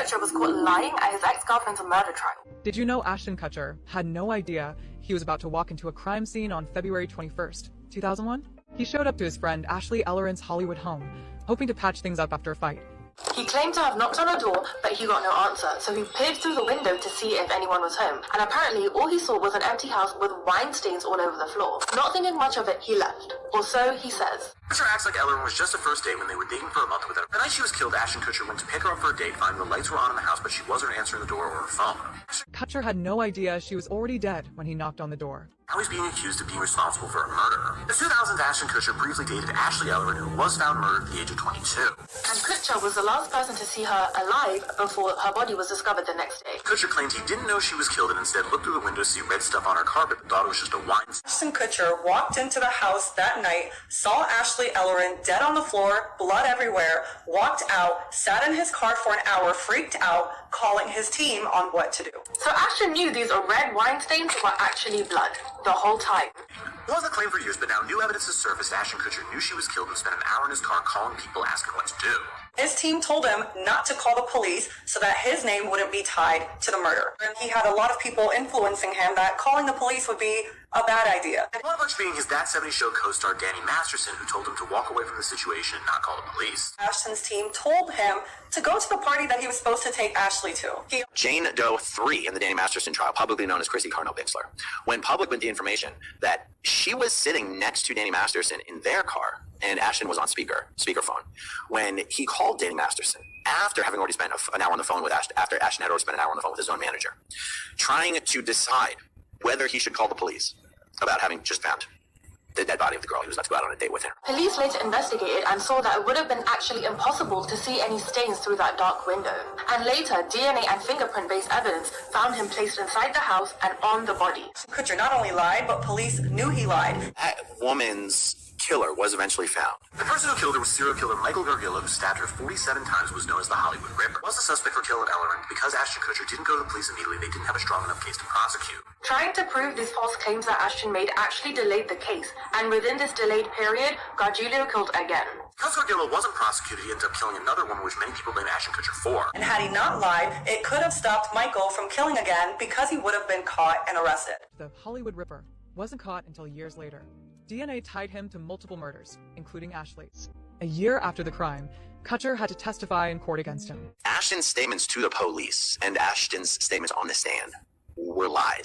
Kutcher was caught lying at his ex-girlfriend's murder trial. Did you know Ashton Kutcher had no idea he was about to walk into a crime scene on February 21st, 2001? He showed up to his friend Ashley Elleran's Hollywood home, hoping to patch things up after a fight. He claimed to have knocked on a door, but he got no answer, so he peered through the window to see if anyone was home. And apparently, all he saw was an empty house with wine stains all over the floor. Not thinking much of it, he left. Or so he says. Kutcher acts like Elleran was just a first date when they were dating for a month with her. The night she was killed, Ashton Kutcher went to pick her up for a date, finding the lights were on in the house, but she wasn't answering the door or her phone. Kutcher had no idea she was already dead when he knocked on the door. Now he's being accused of being responsible for a murder. In the 2000s, Ashton Kutcher briefly dated Ashley Elleran, who was found murdered at the age of 22. And Kutcher was the last person to see her alive before her body was discovered the next day. Kutcher claimed he didn't know she was killed and instead looked through the window to see red stuff on her carpet and thought it was just a wine. Ashton Kutcher walked into the house that night, saw Ashley Elleran dead on the floor, blood everywhere, walked out, sat in his car for an hour, freaked out, calling his team on what to do. So Ashton knew these red wine stains were actually blood the whole time. It wasn't claimed for years, but now new evidence has surfaced. Ashton Kutcher knew she was killed and spent an hour in his car calling people asking what to do. His team told him not to call the police so that his name wouldn't be tied to the murder. And he had a lot of people influencing him that calling the police would be a bad idea. One of which being his That 70s Show co-star Danny Masterson, who told him to walk away from the situation and not call the police. Ashton's team told him to go to the party that he was supposed to take Ashley to. Jane Doe 3 in the Danny Masterson trial, publicly known as Chrissy Carnell-Bixler, went public with the information that she was sitting next to Danny Masterson in their car, and Ashton was on speakerphone, when he called Danny Masterson after having already spent an hour on the phone with Ashton, after Ashton had already spent an hour on the phone with his own manager, trying to decide whether he should call the police about having just found the dead body of the girl he was about to go out on a date with her. Police later investigated and saw that it would have been actually impossible to see any stains through that dark window. And later, DNA and fingerprint-based evidence found him placed inside the house and on the body. Kutcher not only lied, but police knew he lied. That woman's killer was eventually found. The person who killed her was serial killer Michael Gargillo, who stabbed her 47 times and was known as the Hollywood Ripper. Was the suspect for killing Elleran. Because Ashton Kutcher didn't go to the police immediately, they didn't have a strong enough case to prosecute. Trying to prove these false claims that Ashton made actually delayed the case, and within this delayed period, Gargillo killed again. Because Gargillo wasn't prosecuted, he ended up killing another woman, which many people blame Ashton Kutcher for. And had he not lied, it could have stopped Michael from killing again because he would have been caught and arrested. The Hollywood Ripper wasn't caught until years later. DNA tied him to multiple murders, including Ashley's. A year after the crime, Kutcher had to testify in court against him. Ashton's statements to the police and Ashton's statements on the stand were lies.